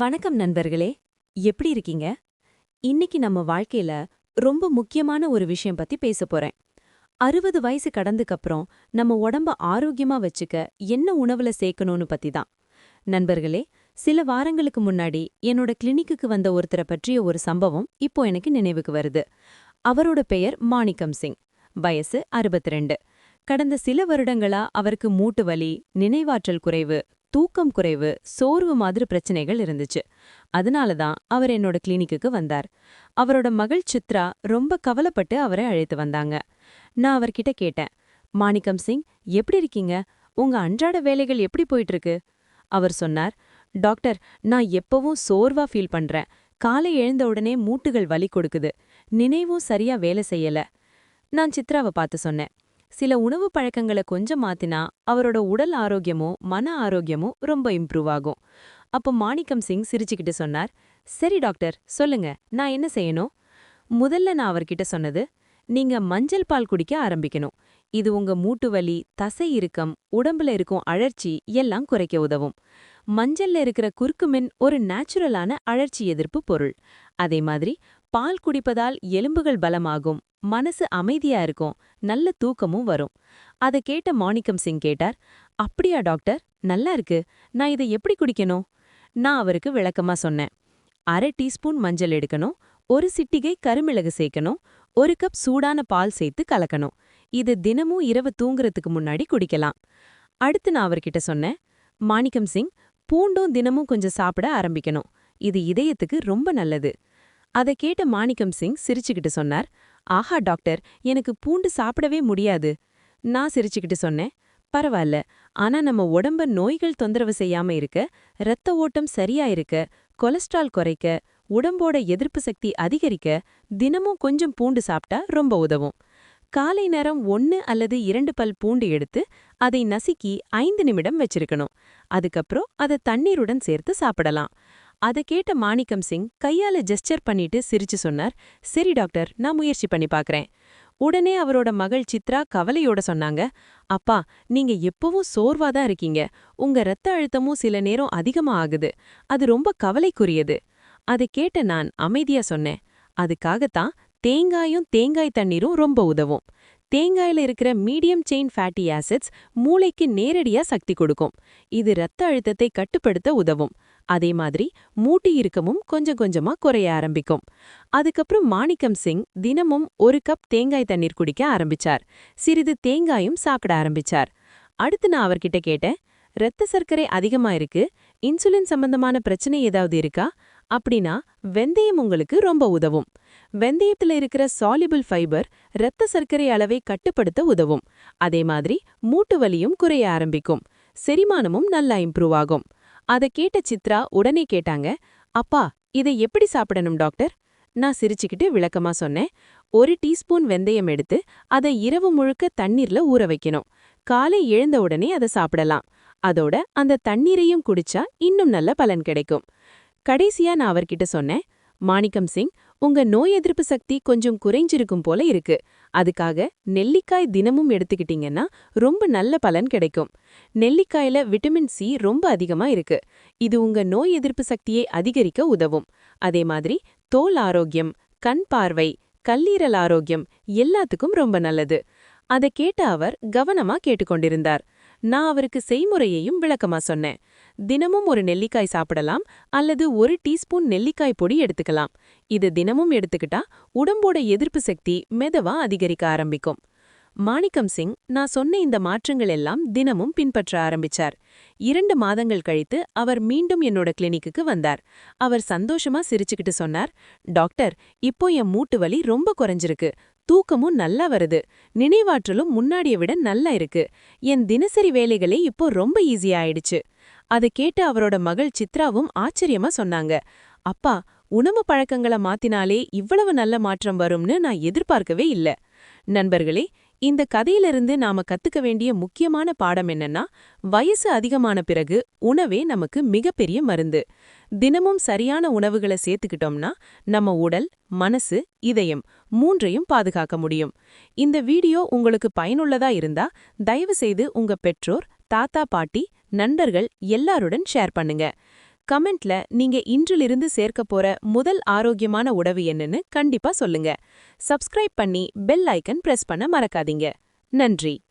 வணக்கம் நண்பர்களே. எப்படி இருக்கீங்க? இன்னைக்கு நம்ம வாழ்க்கையில ரொம்ப முக்கியமான ஒரு விஷயம் பத்தி பேசப் போறேன். 60 வயசு கடந்துக்கப்புறம் நம்ம உடம்ப ஆரோக்கியமா வச்சுக்க என்ன உணவுல சேர்க்கணும்னு பத்தி தான். நண்பர்களே, சில வாரங்களுக்கு முன்னாடி என்னோட கிளினிக்குக்கு வந்த ஒருத்தரை பற்றிய ஒரு சம்பவம் இப்போ எனக்கு நினைவுக்கு வருது. அவரோட பெயர் மாணிக்கம் சிங். வயசு 62. கடந்த சில வருடங்களா அவருக்கு மூட்டு வலி, நினைவாற்றல் குறைவு, தூக்கம் குறைவு, சோர்வு மாதிரி பிரச்சனைகள் இருந்துச்சு. அதனால தான் அவர் என்னோட கிளினிக்குக்கு வந்தார். அவரோட மகள் சித்ரா ரொம்ப கவலைப்பட்டு அவரை அழைத்து வந்தாங்க. நான் அவர்கிட்ட கேட்டேன், மாணிக்கம் சிங், எப்படி இருக்கீங்க? உங்க அன்றாட வேலைகள் எப்படி போயிட்டு இருக்கு? அவர் சொன்னார், டாக்டர், நான் எப்பவும் சோர்வா ஃபீல் பண்றேன். காலை எழுந்த உடனே மூட்டுகள் வலி கொடுக்குது. நினைவும் சரியா வேலை செய்யல. நான் சித்ராவை பார்த்து சொன்னேன், சில உணவு பழக்கங்களை கொஞ்சம் மாத்தினா அவரோட உடல் ஆரோக்கியமும் மன ஆரோக்கியமும் ரொம்ப இம்ப்ரூவ் ஆகும். அப்போ மாணிக்கம் சிங் சிரிச்சுக்கிட்டு சொன்னார், சரி டாக்டர், சொல்லுங்க, நான் என்ன செய்யணும்? முதல்ல நான் அவர்கிட்ட சொன்னது, நீங்க மஞ்சள் பால் குடிக்க ஆரம்பிக்கணும். இது உங்க மூட்டு வலி, தசை இறுக்கம், உடம்புல இருக்கும் அழற்சி எல்லாம் குறைக்க உதவும். மஞ்சள்ல இருக்கிற குர்குமின் ஒரு நேச்சுரலான அழற்சி எதிர்ப்பு பொருள். அதே மாதிரி பால் குடிப்பதால் எலும்புகள் பலமாகும், மனசு அமைதியா இருக்கும், நல்ல தூக்கமும் வரும். அதை கேட்ட மாணிக்கம் சிங் கேட்டார், அப்படியா டாக்டர், நல்லா இருக்கு. நான் இதை எப்படி குடிக்கணும்? நான் அவருக்கு விளக்கமா சொன்னேன். அரை டீஸ்பூன் மஞ்சள் எடுக்கணும், ஒரு சிட்டிகை கருமிளகு சேர்க்கணும், ஒரு கப் சூடான பால் சேர்த்து கலக்கணும். இது தினமும் இரவு தூங்குறதுக்கு முன்னாடி குடிக்கலாம். அடுத்து நான் அவர்கிட்ட சொன்னேன், மாணிக்கம் சிங், பூண்டும் தினமும் கொஞ்சம் சாப்பிட ஆரம்பிக்கணும். இது இதயத்துக்கு ரொம்ப நல்லது. அதை கேட்ட மாணிக்கம் சிங் சிரிச்சுக்கிட்டு சொன்னார், ஆஹா டாக்டர், எனக்கு பூண்டு சாப்பிடவே முடியாது. நான் சிரிச்சுக்கிட்டு சொன்னேன், பரவாயில்ல, ஆனா நம்ம உடம்ப நோய்கள் தொந்தரவு செய்யாம இருக்க, இரத்த ஓட்டம் சரியா இருக்க, கொலஸ்ட்ரால் குறைக்க, உடம்போட எதிர்ப்பு சக்தி அதிகரிக்க தினமும் கொஞ்சம் பூண்டு சாப்பிட்டா ரொம்ப உதவும். காலை நேரம் 1 அல்லது 2 பல் பூண்டு எடுத்து அதை நசுக்கி 5 நிமிடம் வச்சிருக்கணும். அதுக்கப்புறம் அதை தண்ணீருடன் சேர்த்து சாப்பிடலாம். அதை கேட்ட மாணிக்கம் சிங் கையால ஜெஸ்டர் பண்ணிட்டு சிரிச்சு சொன்னார், சரி டாக்டர், நான் முயற்சி பண்ணி பார்க்கறேன். உடனே அவரோட மகள் சித்ரா கவலையோட சொன்னாங்க, அப்பா, நீங்க எப்பவும் சோர்வாதான் இருக்கீங்க. உங்க இரத்த அழுத்தமும் சில நேரம் அதிகமா ஆகுது. அது ரொம்ப கவலைக்குரியது. அதை கேட்ட நான் அமைதியா சொன்னேன், அதுக்காகத்தான் தேங்காயும் தேங்காய் தண்ணீரும் ரொம்ப உதவும். தேங்காயில இருக்கிற மீடியம் செயின் ஃபேட்டி ஆசிட்ஸ் மூளைக்கு நேரடியா சக்தி கொடுக்கும். இது இரத்த அழுத்தத்தை கட்டுப்படுத்த உதவும். அதே மாதிரி மூட்டு இறுக்கமும் கொஞ்சம் கொஞ்சமா குறைய ஆரம்பிக்கும். அதுக்கப்புறம் மாணிக்கம் சிங் தினமும் 1 கப் தேங்காய் தண்ணீர் குடிக்க ஆரம்பிச்சார். சிறிது தேங்காயும் சாப்பிட ஆரம்பிச்சார். அடுத்து நான் அவர்கிட்ட கேட்டேன், இரத்த சர்க்கரை அதிகமா இருக்கு, இன்சுலின் சம்பந்தமான பிரச்சனை ஏதாவது இருக்கா? அப்படின்னா வெந்தயம் உங்களுக்கு ரொம்ப உதவும். வெந்தயத்துல இருக்கிற சால்யுபிள் ஃபைபர் இரத்த சர்க்கரை அளவை கட்டுப்படுத்த உதவும். அதே மாதிரி மூட்டு வலியும் குறைய ஆரம்பிக்கும். செரிமானமும் நல்லா இம்ப்ரூவ் ஆகும். அதை கேட்ட சித்ரா உடனே கேட்டாங்க, அப்பா, இதை எப்படி சாப்பிடணும் டாக்டர்? நான் சிரிச்சுக்கிட்டு விளக்கமா சொன்னேன், 1 டீஸ்பூன் வெந்தயம் எடுத்து அதை இரவு முழுக்க தண்ணீர்ல ஊற வைக்கணும். காலை எழுந்த உடனே அதை சாப்பிடலாம். அதோட அந்த தண்ணீரையும் குடிச்சா இன்னும் நல்ல பலன் கிடைக்கும். கடைசியா நான் அவர்கிட்ட சொன்னேன், மாணிக்கம் சிங், உங்க நோய் எதிர்ப்பு சக்தி கொஞ்சம் குறைஞ்சிருக்கும் போல இருக்கு. அதுக்காக நெல்லிக்காய் தினமும் எடுத்துக்கிட்டீங்கன்னா ரொம்ப நல்ல பலன் கிடைக்கும். நெல்லிக்காயில விட்டமின் சி ரொம்ப அதிகமா இருக்கு. இது உங்க நோய் எதிர்ப்பு சக்தியை அதிகரிக்க உதவும். அதே மாதிரி தோல் ஆரோக்கியம், கண் பார்வை, கல்லீரல் ஆரோக்கியம் எல்லாத்துக்கும் ரொம்ப நல்லது. அதை கேட்ட அவர் கவனமா கேட்டுக்கொண்டிருந்தார். நான் அவருக்கு செய்முறையையும் விளக்கமா சொன்னேன். தினமும் ஒரு நெல்லிக்காய் சாப்பிடலாம், அல்லது 1 டீஸ்பூன் நெல்லிக்காய் பொடி எடுத்துக்கலாம். இது தினமும் எடுத்துக்கிட்டா உடம்போட எதிர்ப்பு சக்தி மெதுவா அதிகரிக்க ஆரம்பிக்கும். மாணிக்கம் சிங் நான் சொன்ன இந்த மாற்றங்கள் எல்லாம் தினமும் பின்பற்ற ஆரம்பிச்சார். 2 மாதங்கள் கழித்து அவர் மீண்டும் என்னோட கிளினிக்குக்கு வந்தார். அவர் சந்தோஷமா சிரிச்சுக்கிட்டு சொன்னார், டாக்டர், இப்போ என் மூட்டு வலி ரொம்ப குறைஞ்சிருக்கு. தூக்கமும் நல்லா வருது. நினைவாற்றலும் முன்னாடிய விட நல்லா இருக்கு. என் தினசரி வேலைகளே இப்போ ரொம்ப ஈஸியா ஆயிடுச்சு. அதை கேட்டு அவரோட மகள் சித்ராவும் ஆச்சரியமா சொன்னாங்க, அப்பா, உணவு பழக்கங்களை மாத்தினாலே இவ்வளவு நல்ல மாற்றம் வரும்னு நான் எதிர்பார்க்கவே இல்ல. நண்பர்களே, இந்த கதையிலிருந்து நாம கத்துக்க வேண்டிய முக்கியமான பாடம் என்னன்னா, வயசு அதிகமான பிறகு உணவே நமக்கு மிகப்பெரிய மருந்து. தினமும் சரியான உணவுகளை சேர்த்துக்கிட்டோம்னா நம்ம உடல், மனசு, இதயம் மூன்றையும் பாதுகாக்க முடியும். இந்த வீடியோ உங்களுக்கு பயனுள்ளதா இருந்தா தயவு செய்து உங்க பெற்றோர், தாத்தா பாட்டி, நண்பர்கள் எல்லாருடன் ஷேர் பண்ணுங்க. கமெண்ட்ல நீங்க இன்றிலிருந்து சேர்க்க போற முதல் ஆரோக்கியமான உணவு என்னன்னு கண்டிப்பா சொல்லுங்க. சப்ஸ்கிரைப் பண்ணி பெல் ஐக்கன் பிரஸ் பண்ண மறக்காதீங்க. நன்றி.